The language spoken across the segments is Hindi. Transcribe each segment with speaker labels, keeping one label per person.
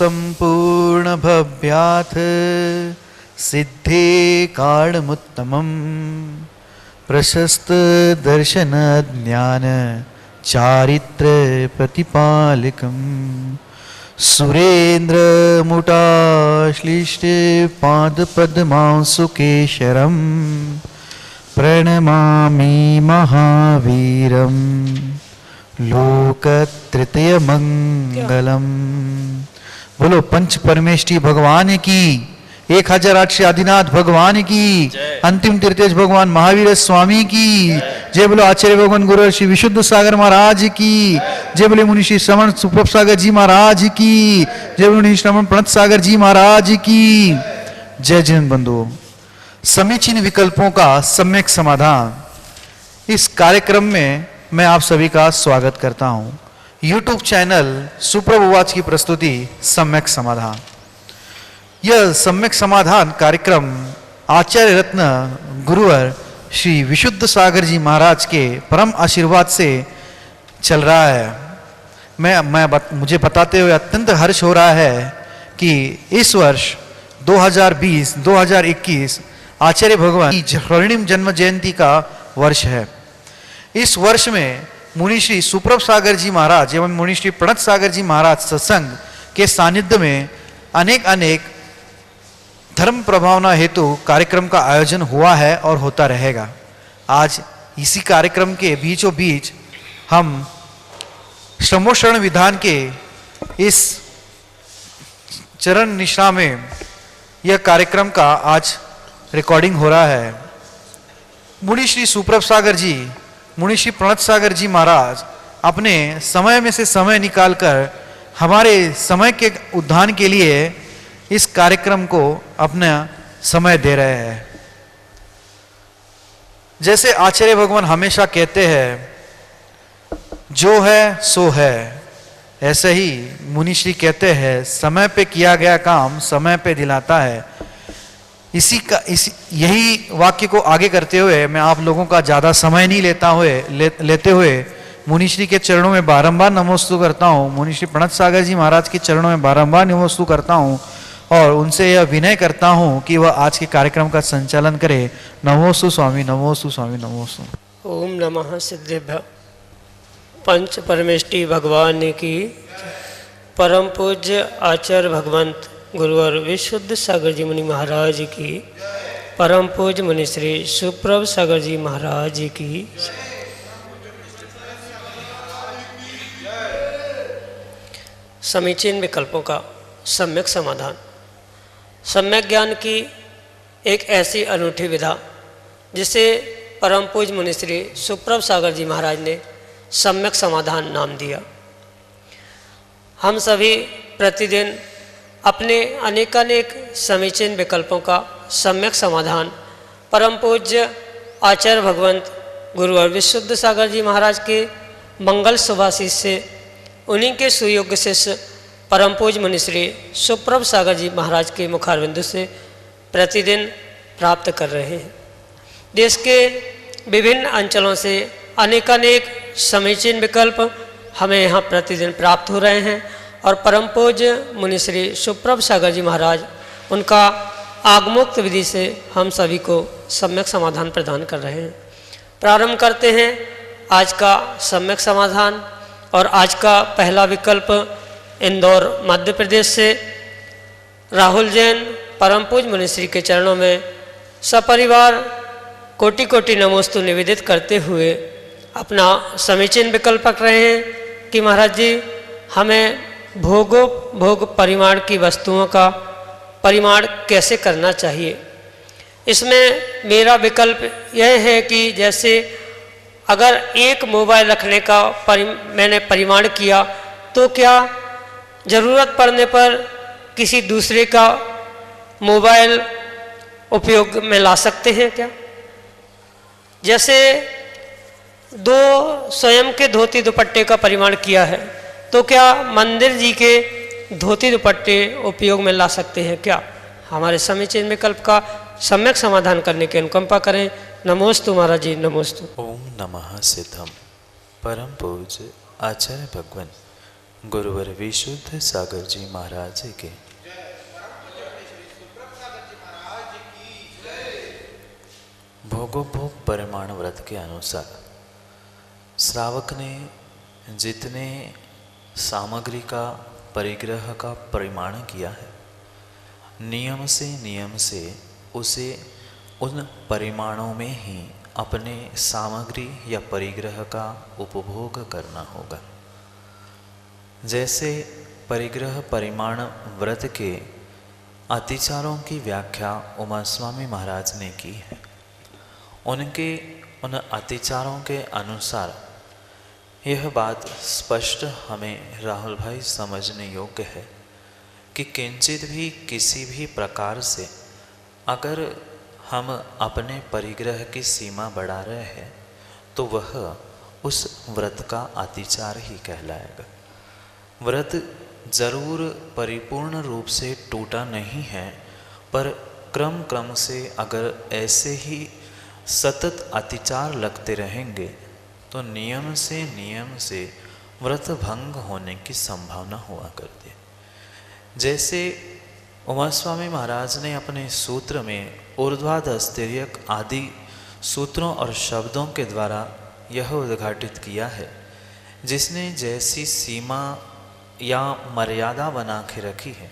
Speaker 1: संपूर्ण भव्याथ सिद्धे कारणमुत्तमम् प्रशस्त दर्शन ज्ञान चारित्र प्रतिपालकम् सुरेंद्र मुटाश्लिष्ट पाद पद्मांसुकेशरम् प्रणमामि महावीरं लोकत्रय मंगलम। बोलो पंच परमेष्ठी भगवान की, 1008 आदिनाथ भगवान की, अंतिम तीर्थेश भगवान महावीर स्वामी की जय। बोलो आचार्य भगवान गुरु श्री विशुद्ध सागर महाराज की जय। बोले मुनि श्री श्रवण सुप्रभ सागर जी महाराज की जय। बोले मुनि श्रवण प्रणत सागर जी महाराज की जय। जैन बंधुओं, समीचीन विकल्पों का सम्यक समाधान, इस कार्यक्रम में मैं आप सभी का स्वागत करता हूं। YouTube चैनल सुप्रभ उवाच की प्रस्तुति सम्यक समाधान। यह सम्यक समाधान कार्यक्रम आचार्य रत्न गुरुवर श्री विशुद्ध सागर जी महाराज के परम आशीर्वाद से चल रहा है। मुझे बताते हुए अत्यंत हर्ष हो रहा है कि इस वर्ष 2020-2021 आचार्य भगवान की स्वर्णिम जन्म जयंती का वर्ष है। इस वर्ष में मुनि श्री सुप्रभ सागर जी महाराज एवं मुनि श्री प्रणत सागर जी महाराज सत्संग के सानिध्य में अनेक धर्म प्रभावना हेतु कार्यक्रम का आयोजन हुआ है और होता रहेगा। आज इसी कार्यक्रम के बीचों बीच हम श्रमोशरण विधान के इस चरण निष्ठा में यह कार्यक्रम का आज रिकॉर्डिंग हो रहा है। मुनि श्री सुप्रभ सागर जी, मुनि श्री प्रणत सागर जी महाराज अपने समय में से समय निकालकर हमारे समय के उद्धान के लिए इस कार्यक्रम को अपना समय दे रहे हैं। जैसे आचार्य भगवान हमेशा कहते हैं जो है सो है, ऐसे ही मुनि श्री कहते हैं समय पे किया गया काम समय पे दिलाता है। यही वाक्य को आगे करते हुए मैं आप लोगों का ज़्यादा समय नहीं लेते हुए मुनि श्री के चरणों में बारंबार नमोस्तु करता हूँ। मुनि श्री प्रणत सागर जी महाराज के चरणों में बारंबार नमोस्तु करता हूँ और उनसे यह विनय करता हूँ कि वह आज के कार्यक्रम का संचालन करे। नमोस्तु स्वामी, नमोस्तु स्वामी, नमोस्तु।
Speaker 2: ओम नमः सिद्धेभ्य। पंच परमेष्ठी भगवान की, परम पूज्य आचार्य भगवंत गुरुवर विशुद्ध सागर जी मुनि महाराज की, परम पूज्य मुनि श्री सुप्रभ सागर जी महाराज की। समीचीन विकल्पों का सम्यक समाधान। सम्यक ज्ञान की एक ऐसी अनूठी विधा जिसे परम पूज्य मुनि श्री सुप्रभ सागर जी महाराज ने सम्यक समाधान नाम दिया। हम सभी प्रतिदिन अपने अनेकानेक समीचीन विकल्पों का सम्यक समाधान परम पूज्य आचार्य भगवंत गुरुवर विशुद्ध सागर जी महाराज के मंगल सुभाषिष से, उन्हीं के सुयोग्य शिष्य परम पूज्य मुनि श्री सुप्रभ सागर जी महाराज के मुखारविंदु से प्रतिदिन प्राप्त कर रहे हैं। देश के विभिन्न अंचलों से अनेकानेक समीचीन विकल्प हमें यहाँ प्रतिदिन प्राप्त हो रहे हैं और परम पूज्य मुनि श्री सुप्रभ सागर जी महाराज उनका आगमोक्त विधि से हम सभी को सम्यक समाधान प्रदान कर रहे हैं। प्रारंभ करते हैं आज का सम्यक समाधान। और आज का पहला विकल्प इंदौर मध्य प्रदेश से राहुल जैन परम पूज्य मुनि श्री के चरणों में सपरिवार कोटि कोटि नमोस्तु निवेदित करते हुए अपना समीचीन विकल्प रख रहे हैं कि महाराज जी हमें भोग परिमाण की वस्तुओं का परिमाण कैसे करना चाहिए। इसमें मेरा विकल्प यह है कि जैसे अगर एक मोबाइल रखने का मैंने परिमाण किया तो क्या ज़रूरत पड़ने पर किसी दूसरे का मोबाइल उपयोग में ला सकते हैं क्या। जैसे दो स्वयं के धोती दुपट्टे का परिमाण किया है तो क्या मंदिर जी के धोती दुपट्टे उपयोग में ला सकते हैं क्या। हमारे समीचीन विकल्प का सम्यक समाधान करने की अनुकंपा करें। नमोस्तु महाराज जी, नमोस्तु।
Speaker 3: ओम नमः सिद्धम। परम पूज्य आचार्य भगवान गुरुवर विशुद्ध सागर जी महाराज के। भोगोपभोग परिमाण व्रत के अनुसार श्रावक ने जितने सामग्री का परिग्रह का परिमाण किया है, नियम से उसे उन परिमाणों में ही अपने सामग्री या परिग्रह का उपभोग करना होगा। जैसे परिग्रह परिमाण व्रत के अतिचारों की व्याख्या उमा स्वामी महाराज ने की है। उनके उन अतिचारों के अनुसार यह बात स्पष्ट हमें राहुल भाई समझने योग्य है कि किंचित भी किसी भी प्रकार से अगर हम अपने परिग्रह की सीमा बढ़ा रहे हैं तो वह उस व्रत का अतिचार ही कहलाएगा। व्रत जरूर परिपूर्ण रूप से टूटा नहीं है, पर क्रम से अगर ऐसे ही सतत अतिचार लगते रहेंगे तो नियम से व्रत भंग होने की संभावना हुआ करती है। जैसे उमा स्वामी महाराज ने अपने सूत्र में ऊर्ध्वाधस्तिर्यक आदि सूत्रों और शब्दों के द्वारा यह उद्घाटित किया है, जिसने जैसी सीमा या मर्यादा बना के रखी है,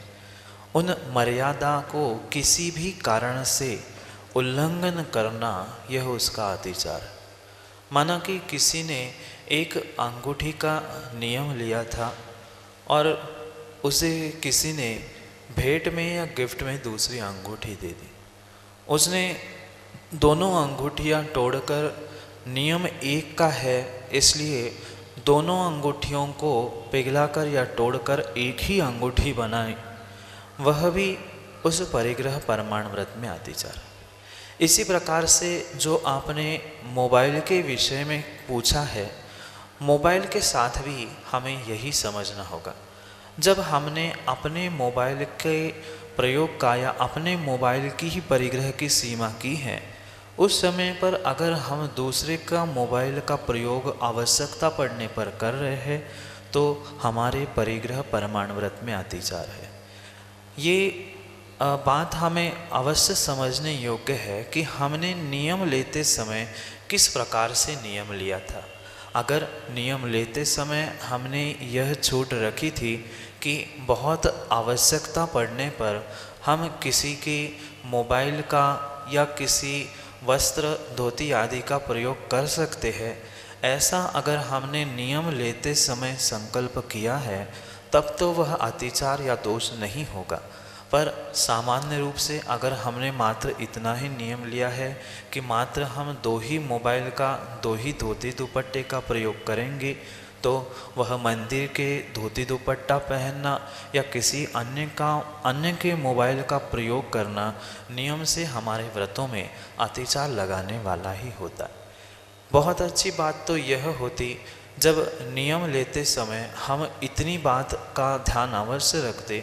Speaker 3: उन मर्यादा को किसी भी कारण से उल्लंघन करना यह उसका अतिचार है। माना कि किसी ने एक अंगूठी का नियम लिया था और उसे किसी ने भेंट में या गिफ्ट में दूसरी अंगूठी दे दी। उसने दोनों अंगूठियां तोड़कर नियम एक का है इसलिए दोनों अंगूठियों को पिघलाकर या तोड़कर एक ही अंगूठी बनाई, वह भी उस परिग्रह परमाण व्रत में अतिचार है। इसी प्रकार से जो आपने मोबाइल के विषय में पूछा है, मोबाइल के साथ भी हमें यही समझना होगा। जब हमने अपने मोबाइल के प्रयोग का या अपने मोबाइल की ही परिग्रह की सीमा की है, उस समय पर अगर हम दूसरे का मोबाइल का प्रयोग आवश्यकता पड़ने पर कर रहे हैं तो हमारे परिग्रह परमाण व्रत में अतिचार है। ये बात हमें अवश्य समझने योग्य है कि हमने नियम लेते समय किस प्रकार से नियम लिया था। अगर नियम लेते समय हमने यह छूट रखी थी कि बहुत आवश्यकता पड़ने पर हम किसी के मोबाइल का या किसी वस्त्र धोती आदि का प्रयोग कर सकते हैं, ऐसा अगर हमने नियम लेते समय संकल्प किया है तब तो वह अतिचार या दोष नहीं होगा। पर सामान्य रूप से अगर हमने मात्र इतना ही नियम लिया है कि मात्र हम दो ही मोबाइल का, दो ही धोती दुपट्टे का प्रयोग करेंगे, तो वह मंदिर के धोती दुपट्टा पहनना या किसी अन्य के मोबाइल का प्रयोग करना नियम से हमारे व्रतों में अतिचार लगाने वाला ही होता है। बहुत अच्छी बात तो यह होती जब नियम लेते समय हम इतनी बात का ध्यान अवश्य रखते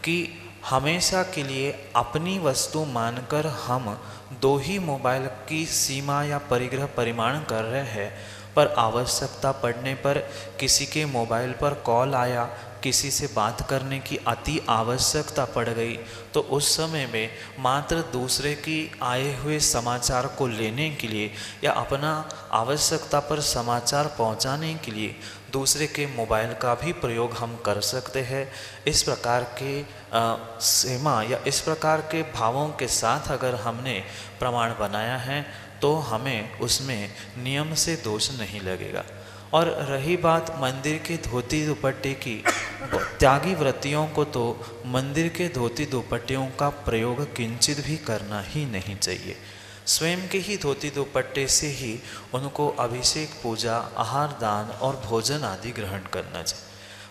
Speaker 3: कि हमेशा के लिए अपनी वस्तु मानकर हम दो ही मोबाइल की सीमा या परिग्रह परिमाण कर रहे हैं, पर आवश्यकता पड़ने पर किसी के मोबाइल पर कॉल आया, किसी से बात करने की अति आवश्यकता पड़ गई, तो उस समय में मात्र दूसरे की आए हुए समाचार को लेने के लिए या अपना आवश्यकता पर समाचार पहुंचाने के लिए दूसरे के मोबाइल का भी प्रयोग हम कर सकते हैं। इस प्रकार के सीमा या इस प्रकार के भावों के साथ अगर हमने प्रमाण बनाया है तो हमें उसमें नियम से दोष नहीं लगेगा। और रही बात मंदिर के धोती दुपट्टे की, त्यागी व्रतियों को तो मंदिर के धोती दुपट्टियों का प्रयोग किंचित भी करना ही नहीं चाहिए। स्वयं के ही धोती दुपट्टे से ही उनको अभिषेक, पूजा, आहार, दान और भोजन आदि ग्रहण करना चाहिए।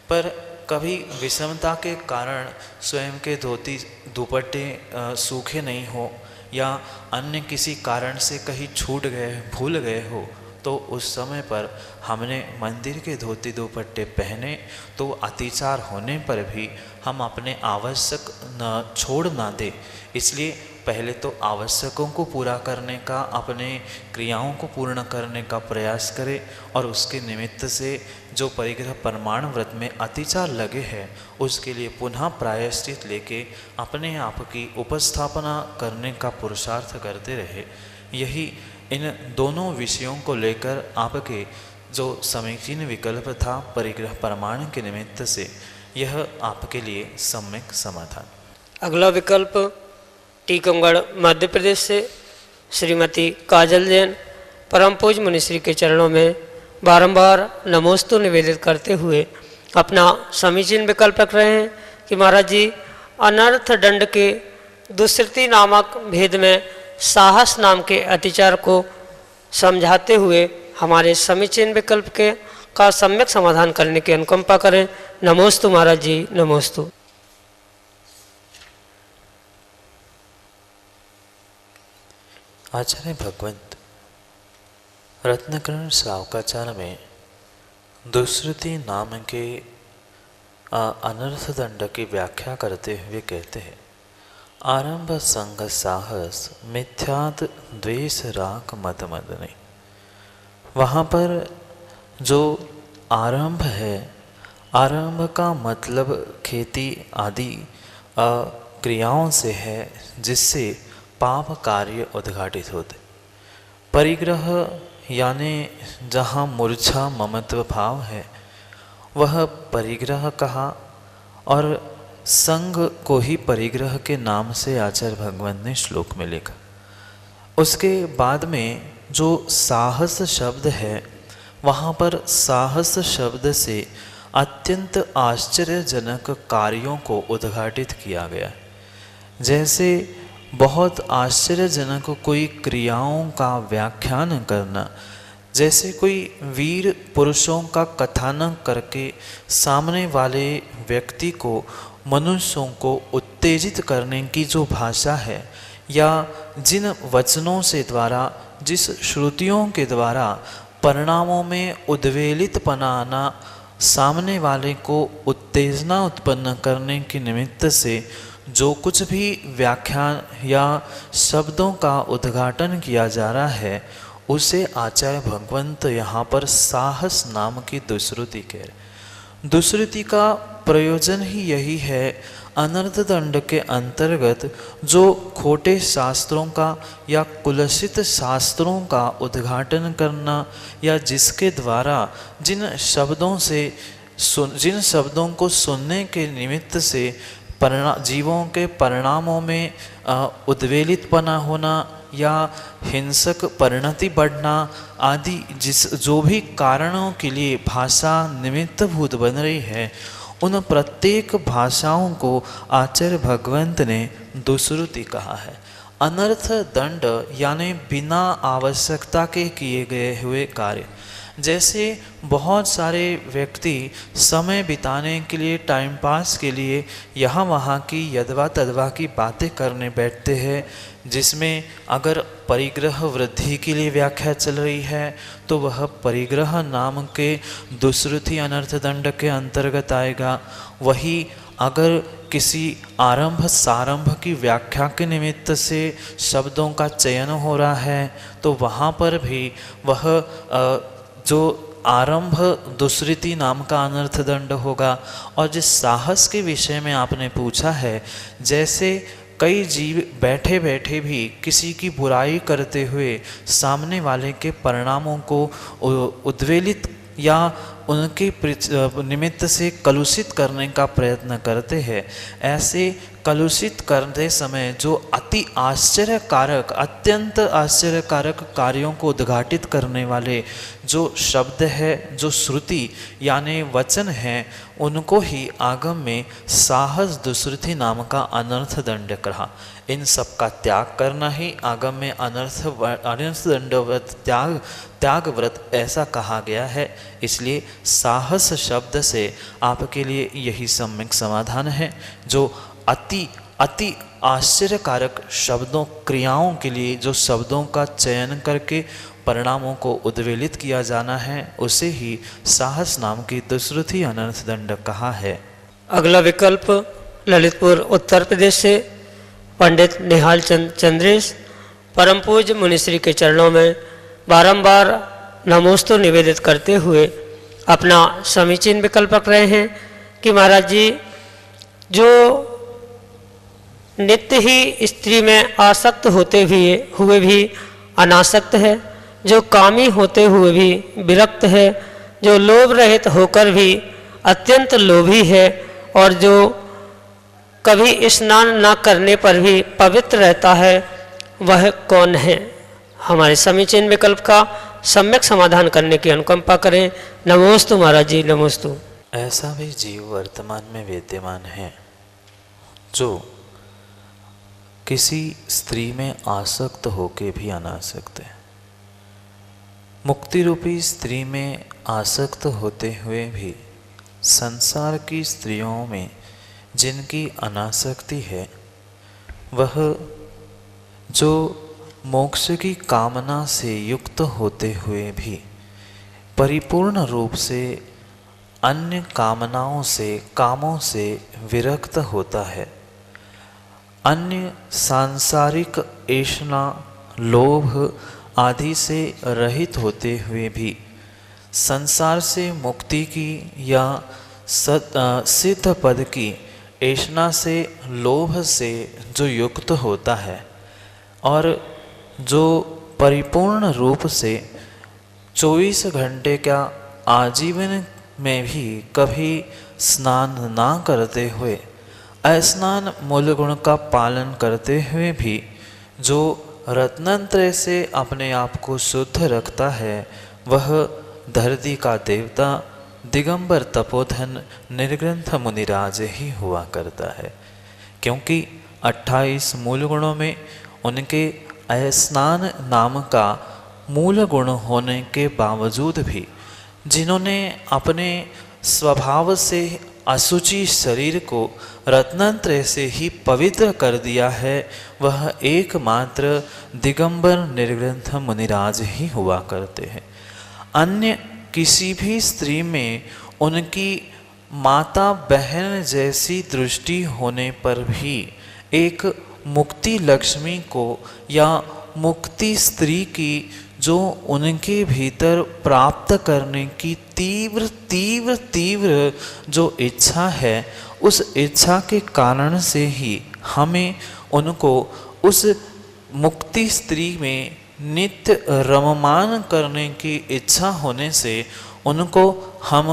Speaker 3: पर कभी विषमता के कारण स्वयं के धोती दुपट्टे सूखे नहीं हो या अन्य किसी कारण से कहीं छूट गए, भूल गए हो, तो उस समय पर हमने मंदिर के धोती दुपट्टे पहने तो अतिचार होने पर भी हम अपने आवश्यक न छोड़ ना दें। इसलिए पहले तो आवश्यकों को पूरा करने का, अपने क्रियाओं को पूर्ण करने का प्रयास करे और उसके निमित्त से जो परिग्रह परमाण व्रत में अतिचार लगे हैं उसके लिए पुनः प्रायश्चित लेके अपने आप की उपस्थापना करने का पुरुषार्थ करते रहे। यही इन दोनों विषयों को लेकर आपके जो समीचीन विकल्प था परिग्रह परमाण के निमित्त से, यह आपके लिए सम्यक समाधान।
Speaker 2: अगला विकल्प टीकमगढ़ मध्य प्रदेश से श्रीमती काजल जैन परम पूज्य मुनिश्री के चरणों में बारंबार नमोस्तु निवेदित करते हुए अपना समीचीन विकल्प रख रहे हैं कि महाराज जी अनर्थ दंड के दुष्कृति नामक भेद में साहस नाम के अतिचार को समझाते हुए हमारे समीचीन विकल्प के का सम्यक समाधान करने की अनुकंपा करें। नमोस्तु महाराज जी, नमोस्तु।
Speaker 3: आचार्य भगवंत रत्नकरण श्रावकाचार्य में दुष्कृति नाम के अनर्थ दंड की व्याख्या करते हुए कहते हैं, आरंभ संग साहस मिथ्यात द्वेष राग मद मदने। वहाँ पर जो आरंभ है, आरंभ का मतलब खेती आदि क्रियाओं से है जिससे पाप कार्य उद्घाटित होते। परिग्रह यानी जहाँ मूर्छा ममत्व भाव है वह परिग्रह कहा, और संग को ही परिग्रह के नाम से आचार्य भगवंत ने श्लोक में लिखा। उसके बाद में जो साहस शब्द है, वहाँ पर साहस शब्द से अत्यंत आश्चर्यजनक कार्यों को उद्घाटित किया गया। जैसे बहुत आश्चर्यजनक कोई क्रियाओं का व्याख्यान करना, जैसे कोई वीर पुरुषों का कथानक करके सामने वाले व्यक्ति को, मनुष्यों को उत्तेजित करने की जो भाषा है, या जिन वचनों से द्वारा, जिस श्रुतियों के द्वारा परिणामों में उद्वेलितपना आना, सामने वाले को उत्तेजना उत्पन्न करने के निमित्त से जो कुछ भी व्याख्यान या शब्दों का उद्घाटन किया जा रहा है, उसे आचार्य भगवंत यहाँ पर साहस नाम की दुष्कृति कह रहे। दुष्कृति का प्रयोजन ही यही है, अनर्थ दंड के अंतर्गत जो खोटे शास्त्रों का या कुलसित शास्त्रों का उद्घाटन करना, या जिसके द्वारा जिन शब्दों को सुनने के निमित्त से जीवों के परिणामों में उद्वेलितपना होना या हिंसक परिणति बढ़ना आदि जो भी कारणों के लिए भाषा निमित्तभूत बन रही है, उन प्रत्येक भाषाओं को आचार्य भगवंत ने दुष्कृति कहा है। अनर्थ दंड यानी बिना आवश्यकता के किए गए हुए कार्य। जैसे बहुत सारे व्यक्ति समय बिताने के लिए, टाइम पास के लिए यहाँ वहाँ की यदवा तदवा की बातें करने बैठते हैं, जिसमें अगर परिग्रह वृद्धि के लिए व्याख्या चल रही है तो वह परिग्रह नाम के दुष्कृति अनर्थ दंड के अंतर्गत आएगा। वही अगर किसी आरंभ सारंभ की व्याख्या के निमित्त से शब्दों का चयन हो रहा है तो वहाँ पर भी वह जो आरंभ दुष्कृति नाम का अनर्थ दंड होगा। और जिस साहस के विषय में आपने पूछा है, जैसे कई जीव बैठे बैठे भी किसी की बुराई करते हुए सामने वाले के परिणामों को उद्वेलित या उनके निमित्त से कलुषित करने का प्रयत्न करते हैं, ऐसे कलुषित करते समय जो अति आश्चर्यकारक, अत्यंत आश्चर्यकारक कार्यों को उद्घाटित करने वाले जो शब्द है, जो श्रुति यानी वचन है, उनको ही आगम में साहस दुष्कृति नाम का अनर्थ दंड कहा। इन सब का त्याग करना ही आगम में अनर्थ दंड व्रत त्याग व्रत ऐसा कहा गया है। इसलिए साहस शब्द से आपके लिए यही सम्यक समाधान है। जो अति आश्चर्यकारक शब्दों, क्रियाओं के लिए जो शब्दों का चयन करके परिणामों को उद्वेलित किया जाना है, उसे ही साहस नाम की दुष्कृति अनर्थ दंड कहा है।
Speaker 2: अगला विकल्प ललितपुर उत्तर प्रदेश से पंडित निहाल चंद्रेश परम पूज्य मुनिश्री के चरणों में बारंबार नमोस्तु निवेदित करते हुए अपना समीचीन विकल्प रख रहे हैं कि महाराज जी, जो नित्य ही स्त्री में आसक्त होते हुए भी अनासक्त है, जो कामी होते हुए भी विरक्त है, जो लोभ रहित होकर भी अत्यंत लोभी है और जो कभी स्नान न करने पर भी पवित्र रहता है, वह कौन है? हमारे समीचीन विकल्प का सम्यक समाधान करने की अनुकंपा करें। नमोस्तु महाराज जी, नमोस्तु।
Speaker 3: ऐसा भी जीव वर्तमान में विद्यमान है जो किसी स्त्री में आसक्त होके भी अनासक्त है, मुक्ति रूपी स्त्री में आसक्त होते हुए भी संसार की स्त्रियों में जिनकी अनासक्ति है, वह जो मोक्ष की कामना से युक्त होते हुए भी परिपूर्ण रूप से अन्य कामनाओं से, कामों से विरक्त होता है, अन्य सांसारिक ऐशना, लोभ आदि से रहित होते हुए भी संसार से मुक्ति की या सिद्ध पद की ऐशना से, लोभ से जो युक्त होता है और जो परिपूर्ण रूप से 24 घंटे का आजीवन में भी कभी स्नान ना करते हुए, अस्नान मूल गुण का पालन करते हुए भी जो रत्नत्रय से अपने आप को शुद्ध रखता है, वह धरती का देवता दिगंबर तपोधन निर्ग्रंथ मुनिराज ही हुआ करता है। क्योंकि 28 मूल गुणों में उनके अस्नान नाम का मूल गुण होने के बावजूद भी जिन्होंने अपने स्वभाव से असुचि शरीर को रत्नत्रय से ही पवित्र कर दिया है, वह एकमात्र दिगंबर निर्ग्रंथ मुनिराज ही हुआ करते हैं। अन्य किसी भी स्त्री में उनकी माता बहन जैसी दृष्टि होने पर भी एक मुक्ति लक्ष्मी को या मुक्ति स्त्री की जो उनके भीतर प्राप्त करने की तीव्र तीव्र तीव्र जो इच्छा है, उस इच्छा के कारण से ही हमें उनको उस मुक्ति स्त्री में नित्य रममान करने की इच्छा होने से उनको हम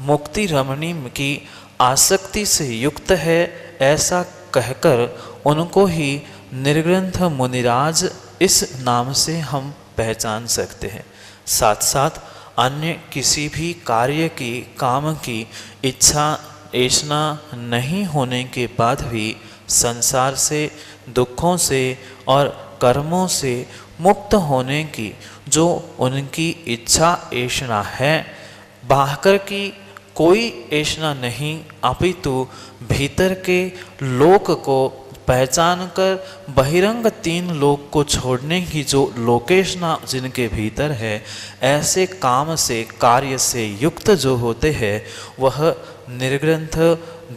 Speaker 3: मुक्ति रमणी की आसक्ति से युक्त है ऐसा कहकर उनको ही निर्ग्रंथ मुनिराज इस नाम से हम पहचान सकते हैं। साथ साथ अन्य किसी भी कार्य की, काम की इच्छा ऐशना नहीं होने के बाद भी संसार से, दुखों से और कर्मों से मुक्त होने की जो उनकी इच्छा ऐशना है, बाहर की कोई ऐशना नहीं, अपितु भीतर के लोक को पहचान कर बहिरंग 3 लोक को छोड़ने की जो लोकेशना जिनके भीतर है, ऐसे काम से, कार्य से युक्त जो होते हैं, वह निर्ग्रंथ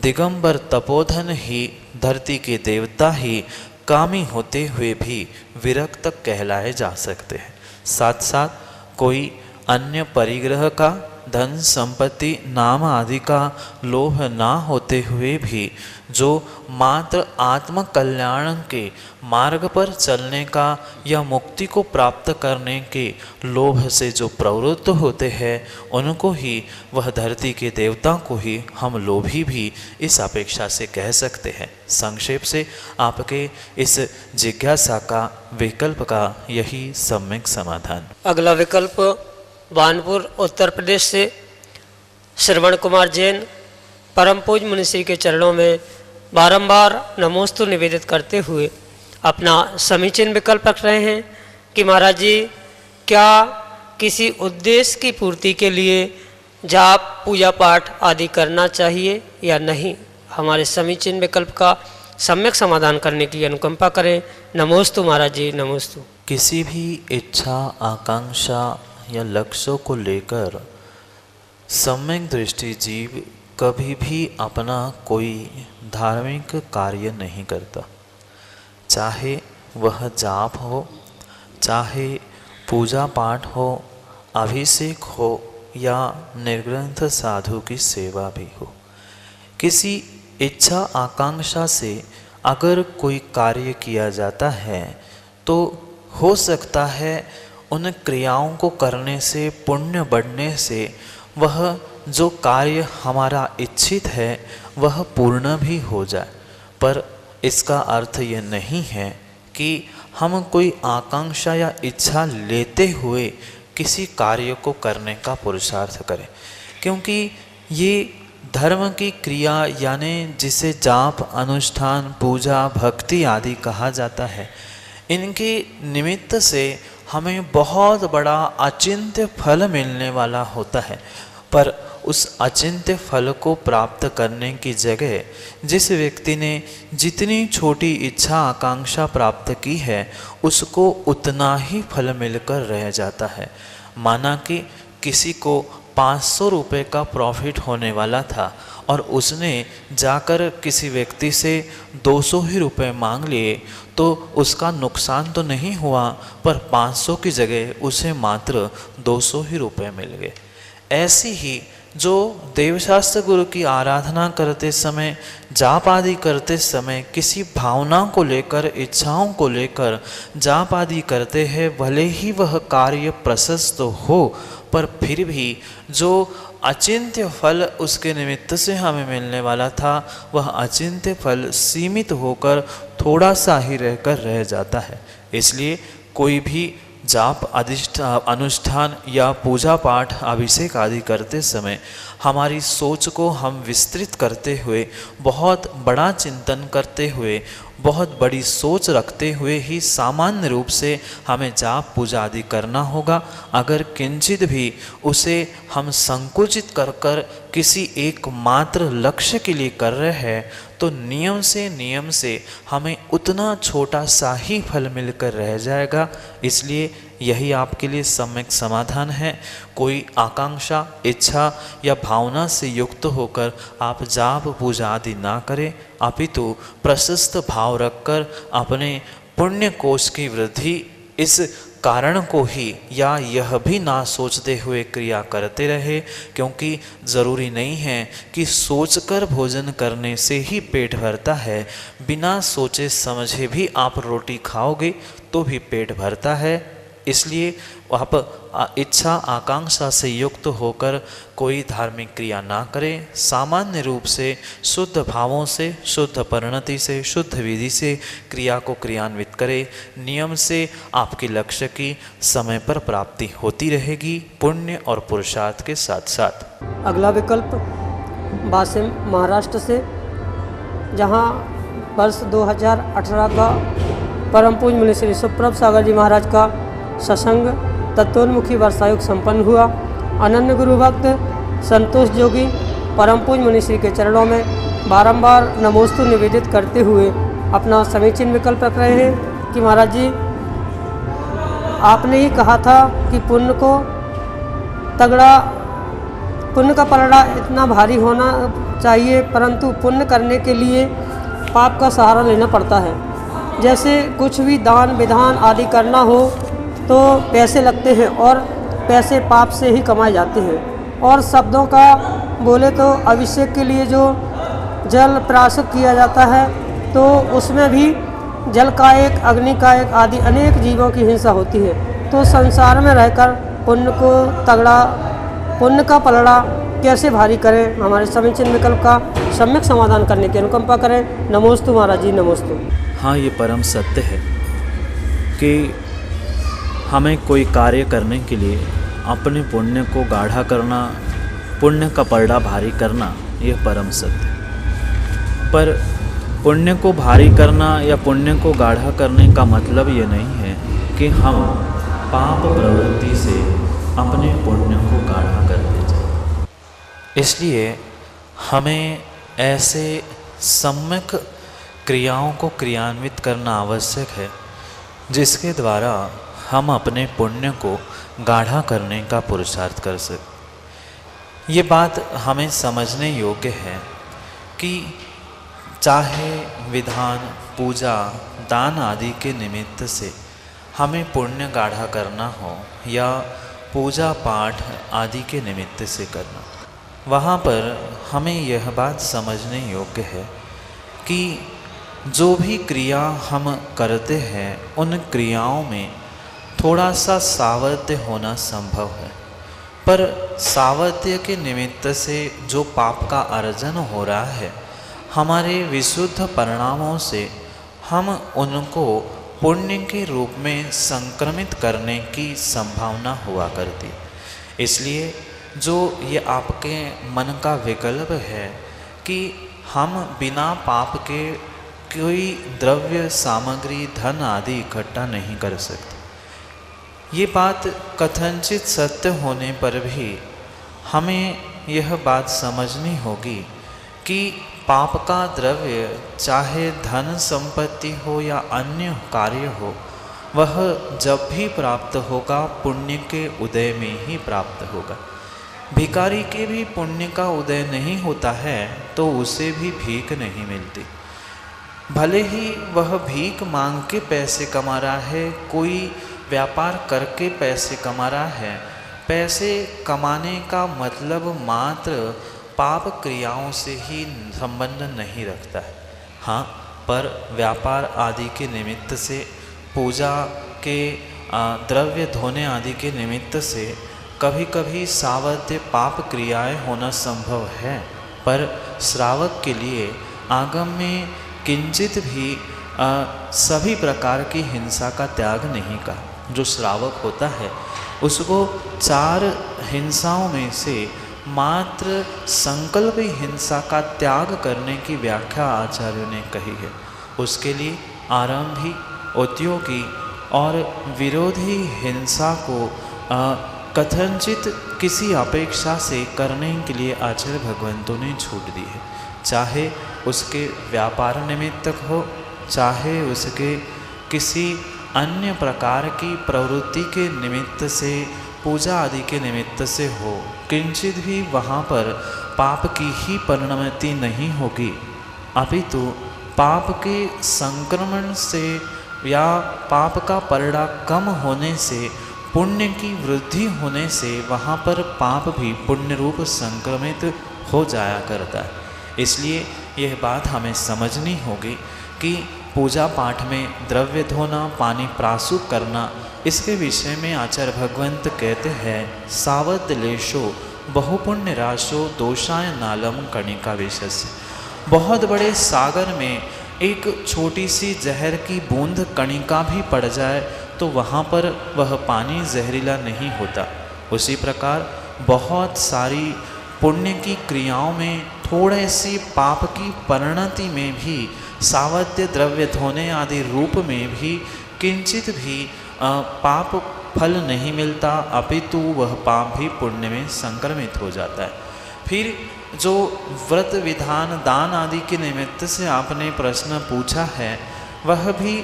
Speaker 3: दिगंबर तपोधन ही, धरती के देवता ही कामी होते हुए भी विरक्त कहलाए जा सकते हैं। साथ साथ कोई अन्य परिग्रह का, धन संपत्ति नाम आदि का लोभ ना होते हुए भी जो मात्र आत्म कल्याण के मार्ग पर चलने का या मुक्ति को प्राप्त करने के लोभ से जो प्रवृत्त होते हैं, उनको ही, वह धरती के देवता को ही हम लोभी भी इस अपेक्षा से कह सकते हैं। संक्षेप से आपके इस जिज्ञासा का विकल्प का यही सम्यक समाधान।
Speaker 2: अगला विकल्प बानपुर उत्तर प्रदेश से श्रवण कुमार जैन परम पूज्य मुनिश्री के चरणों में बारंबार नमोस्तु निवेदित करते हुए अपना समीचीन विकल्प रख रहे हैं कि महाराज जी, क्या किसी उद्देश्य की पूर्ति के लिए जाप, पूजा पाठ आदि करना चाहिए या नहीं? हमारे समीचीन विकल्प का सम्यक समाधान करने की अनुकंपा करें। नमोस्तु महाराज जी, नमोस्तु।
Speaker 3: किसी भी इच्छा, आकांक्षा या लक्ष्यों को लेकर सम्यक दृष्टि जीव कभी भी अपना कोई धार्मिक कार्य नहीं करता। चाहे वह जाप हो, चाहे पूजा पाठ हो, अभिषेक हो या निर्ग्रंथ साधु की सेवा भी हो। किसी इच्छा आकांक्षा से अगर कोई कार्य किया जाता है तो हो सकता है उन क्रियाओं को करने से, पुण्य बढ़ने से वह जो कार्य हमारा इच्छित है वह पूर्ण भी हो जाए। पर इसका अर्थ यह नहीं है कि हम कोई आकांक्षा या इच्छा लेते हुए किसी कार्य को करने का पुरुषार्थ करें, क्योंकि ये धर्म की क्रिया यानी जिसे जाप, अनुष्ठान, पूजा, भक्ति आदि कहा जाता है, इनके निमित्त से हमें बहुत बड़ा अचिंत्य फल मिलने वाला होता है। पर उस अचिंत्य फल को प्राप्त करने की जगह जिस व्यक्ति ने जितनी छोटी इच्छा आकांक्षा प्राप्त की है उसको उतना ही फल मिलकर रह जाता है। माना कि किसी को 500 रुपये का प्रॉफिट होने वाला था और उसने जाकर किसी व्यक्ति से 200 ही रुपये मांग लिए, तो उसका नुकसान तो नहीं हुआ, पर 500 की जगह उसे मात्र 200 ही रुपये मिल गए। ऐसी ही जो देवशास्त्र गुरु की आराधना करते समय, जाप आदि करते समय किसी भावना को लेकर, इच्छाओं को लेकर जाप आदि करते हैं, भले ही वह कार्य प्रशस्त हो, पर फिर भी जो अचिंत्य फल उसके निमित्त से हमें मिलने वाला था वह अचिंत्य फल सीमित होकर थोड़ा सा ही रहकर रह जाता है। इसलिए कोई भी जाप, अनुष्ठान या पूजा पाठ, अभिषेक आदि करते समय हमारी सोच को हम विस्तृत करते हुए, बहुत बड़ा चिंतन करते हुए, बहुत बड़ी सोच रखते हुए ही सामान्य रूप से हमें जाप पूजा आदि करना होगा। अगर किंचित भी उसे हम संकुचित कर किसी एकमात्र लक्ष्य के लिए कर रहे हैं तो नियम से हमें उतना छोटा सा ही फल मिलकर रह जाएगा। इसलिए यही आपके लिए सम्यक समाधान है। कोई आकांक्षा, इच्छा या भावना से युक्त होकर आप जाप पूजा आदि ना करें, अपितु प्रशस्त भाव रखकर अपने पुण्य कोश की वृद्धि इस कारण को ही या यह भी ना सोचते हुए क्रिया करते रहे, क्योंकि ज़रूरी नहीं है कि सोचकर भोजन करने से ही पेट भरता है। बिना सोचे समझे भी आप रोटी खाओगे तो भी पेट भरता है। इसलिए आप इच्छा आकांक्षा से युक्त होकर कोई धार्मिक क्रिया ना करें। सामान्य रूप से शुद्ध भावों से, शुद्ध परिणति से, शुद्ध विधि से क्रिया को क्रियान्वित करें। नियम से आपके लक्ष्य की समय पर प्राप्ति होती रहेगी, पुण्य और पुरुषार्थ के साथ साथ।
Speaker 2: अगला विकल्प वाशिम महाराष्ट्र से, जहां वर्ष 2018 का परम पूज्य मुनि श्री सुप्रभ सागर जी महाराज का सत्संग तत्वोन्मुखी वर्षायोग संपन्न हुआ। अनन्य गुरु भक्त संतोष जोगी परम पूज्य मुनि श्री के चरणों में बारंबार नमोस्तु निवेदित करते हुए अपना समीचीन विकल्प रख रहे हैं कि महाराज जी, आपने ही कहा था कि पुण्य का पलड़ा इतना भारी होना चाहिए, परंतु पुण्य करने के लिए पाप का सहारा लेना पड़ता है। जैसे कुछ भी दान विधान आदि करना हो तो पैसे लगते हैं और पैसे पाप से ही कमाए जाते हैं। और शब्दों का बोले तो अभिषेक के लिए जो जल प्राशुक किया जाता है तो उसमें भी जल का एक, अग्नि का एक आदि अनेक जीवों की हिंसा होती है। तो संसार में रहकर पुण्य का पलड़ा कैसे भारी करें, हमारे समीचीन विकल्प का सम्यक समाधान करने की अनुकंपा करें। नमोस्तु महाराज जी, नमोस्तु।
Speaker 3: हाँ, ये परम सत्य है कि हमें कोई कार्य करने के लिए अपने पुण्य को गाढ़ा करना, पुण्य का पलड़ा भारी करना, यह परम सत्य। पर पुण्य को भारी करना या पुण्य को गाढ़ा करने का मतलब ये नहीं है कि हम पाप प्रवृत्ति से अपने पुण्य को गाढ़ा करते जाएं। इसलिए हमें ऐसे सम्यक क्रियाओं को क्रियान्वित करना आवश्यक है जिसके द्वारा हम अपने पुण्य को गाढ़ा करने का पुरुषार्थ कर सकें। ये बात हमें समझने योग्य है कि चाहे विधान, पूजा दान आदि के निमित्त से हमें पुण्य गाढ़ा करना हो या पूजा पाठ आदि के निमित्त से करना, वहाँ पर हमें यह बात समझने योग्य है कि जो भी क्रिया हम करते हैं उन क्रियाओं में थोड़ा सा सावध्य होना संभव है, पर सावध्य के निमित्त से जो पाप का अर्जन हो रहा है, हमारे विशुद्ध परिणामों से हम उनको पुण्य के रूप में संक्रमित करने की संभावना हुआ करती। इसलिए जो ये आपके मन का विकल्प है कि हम बिना पाप के कोई द्रव्य सामग्री धन आदि इकट्ठा नहीं कर सकते, ये बात कथनचित सत्य होने पर भी हमें यह बात समझनी होगी कि पाप का द्रव्य चाहे धन संपत्ति हो या अन्य कार्य हो, वह जब भी प्राप्त होगा पुण्य के उदय में ही प्राप्त होगा। भिखारी के भी पुण्य का उदय नहीं होता है तो उसे भी भीख नहीं मिलती, भले ही वह भीख मांग के पैसे कमा रहा है, कोई व्यापार करके पैसे कमा रहा है। पैसे कमाने का मतलब मात्र पाप क्रियाओं से ही संबंध नहीं रखता है। हाँ, पर व्यापार आदि के निमित्त से, पूजा के द्रव्य धोने आदि के निमित्त से कभी कभी सावध्य पाप क्रियाएं होना संभव है, पर श्रावक के लिए आगम में किंचित भी सभी प्रकार की हिंसा का त्याग नहीं कहा। जो श्रावक होता है उसको 4 हिंसाओं में से मात्र संकल्प हिंसा का त्याग करने की व्याख्या आचार्यों ने कही है। उसके लिए आरंभी, उद्योगी और विरोधी हिंसा को कथनचित किसी अपेक्षा से करने के लिए आचार्य भगवंतों ने छूट दी है, चाहे उसके व्यापार निमित्त हो, चाहे उसके किसी अन्य प्रकार की प्रवृत्ति के निमित्त से, पूजा आदि के निमित्त से हो, किंचित भी वहाँ पर पाप की ही परिणति नहीं होगी, अपितु पाप के संक्रमण से या पाप का परिणाम कम होने से, पुण्य की वृद्धि होने से वहाँ पर पाप भी पुण्य रूप संक्रमित हो जाया करता है। इसलिए यह बात हमें समझनी होगी कि पूजा पाठ में द्रव्य धोना, पानी प्रासुक करना, इसके विषय में आचार्य भगवंत कहते हैं सावध लेशो बहुपुण्य राशो दोषाय नालम कणिका विशस्य। बहुत बड़े सागर में एक छोटी सी जहर की बूंद कणिका भी पड़ जाए तो वहाँ पर वह पानी जहरीला नहीं होता। उसी प्रकार बहुत सारी पुण्य की क्रियाओं में थोड़े सी पाप की परिणति में भी सावध्य द्रव्य धोने आदि रूप में भी किंचित भी पाप फल नहीं मिलता, अपितु वह पाप भी पुण्य में संक्रमित हो जाता है। फिर जो व्रत विधान दान आदि के निमित्त से आपने प्रश्न पूछा है, वह भी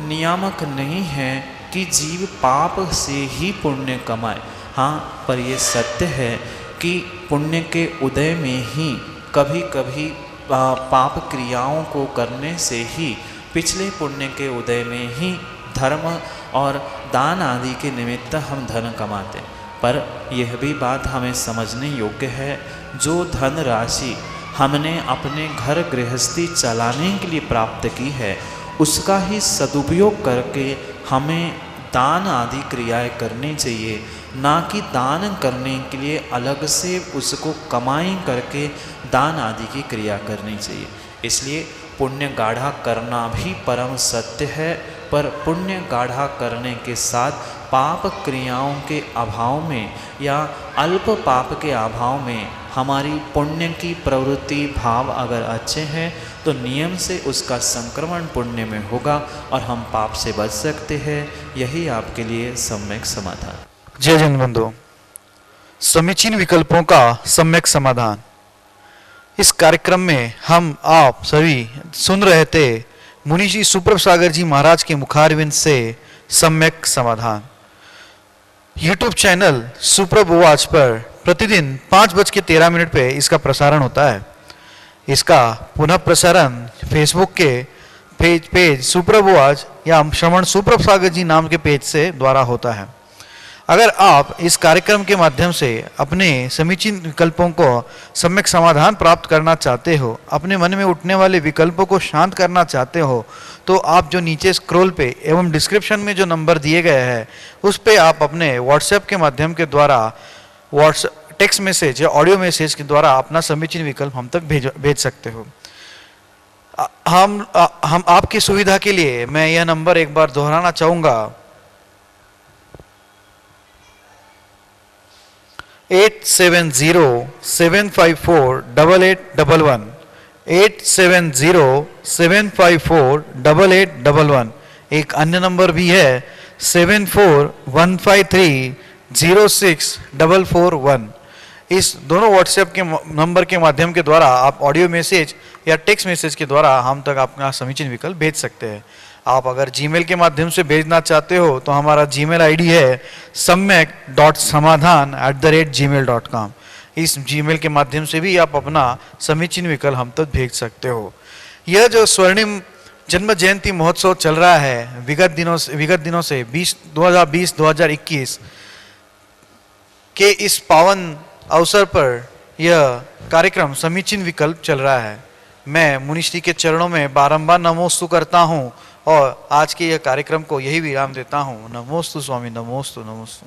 Speaker 3: नियामक नहीं है कि जीव पाप से ही पुण्य कमाए। हाँ, पर यह सत्य है कि पुण्य के उदय में ही कभी कभी पाप क्रियाओं को करने से ही पिछले पुण्य के उदय में ही धर्म और दान आदि के निमित्त हम धन कमाते हैं। पर यह भी बात हमें समझने योग्य है, जो धन राशि हमने अपने घर गृहस्थी चलाने के लिए प्राप्त की है, उसका ही सदुपयोग करके हमें दान आदि क्रियाएं करनी चाहिए, ना कि दान करने के लिए अलग से उसको कमाई करके दान आदि की क्रिया करनी चाहिए। इसलिए पुण्य गाढ़ा करना भी परम सत्य है, पर पुण्य गाढ़ा करने के साथ पाप क्रियाओं के अभाव में या अल्प पाप के अभाव में हमारी पुण्य की प्रवृत्ति भाव अगर अच्छे हैं तो नियम से उसका संक्रमण पुण्य में होगा और हम पाप से बच सकते हैं। यही आपके लिए सम्यक समाधान।
Speaker 1: जय जन बंधु, समीचीन विकल्पों का सम्यक समाधान। इस कार्यक्रम में हम आप सभी सुन रहे थे मुनि श्री सुप्रभ सागर जी महाराज के मुखारविंद से सम्यक समाधान। YouTube चैनल सुप्रभ वाच पर प्रतिदिन 5:13 पे इसका प्रसारण होता है। इसका पुनः प्रसारण Facebook के पेज सुप्रभु आज या श्रवण सुप्रभ सागर जी नाम के पेज से द्वारा होता है। अगर आप इस कार्यक्रम के माध्यम से अपने समीचीन विकल्पों को सम्यक समाधान प्राप्त करना चाहते हो, अपने मन में उठने वाले विकल्पों को शांत करना चाहते हो, तो आप जो नीचे स्क्रॉल पे एवं डिस्क्रिप्शन में जो नंबर दिए गए हैं उस पे आप अपने व्हाट्सएप के माध्यम के द्वारा टेक्स्ट मैसेज या ऑडियो मैसेज के द्वारा अपना समीचीन विकल्प हम तक भेज सकते हो। हम आपकी सुविधा के लिए मैं यह नंबर एक बार दोहराना चाहूंगा। 8707548811 8707548811। एक अन्य नंबर भी है 7415306441। इस दोनों व्हाट्सएप के नंबर के माध्यम के द्वारा आप ऑडियो मैसेज या टेक्स्ट मैसेज के द्वारा हम तक अपना समीचीन विकल्प भेज सकते हैं। आप अगर जीमेल के माध्यम से भेजना चाहते हो तो हमारा जीमेल आईडी है samyak.samadhan@gmail.com। इस जीमेल के माध्यम से भी आप अपना समीचीन विकल्प हम तक भेज सकते हो। यह जो स्वर्णिम जन्म जयंती महोत्सव चल रहा है विगत दिनों से 2020-2021 के इस पावन अवसर पर यह कार्यक्रम समीचीन विकल्प चल रहा है। मैं मुनिश्री के चरणों में बारंबार नमोस्तु करता हूँ और आज के यह कार्यक्रम को यही विराम देता हूँ। नमोस्तु स्वामी, नमोस्तु नमोस्तु।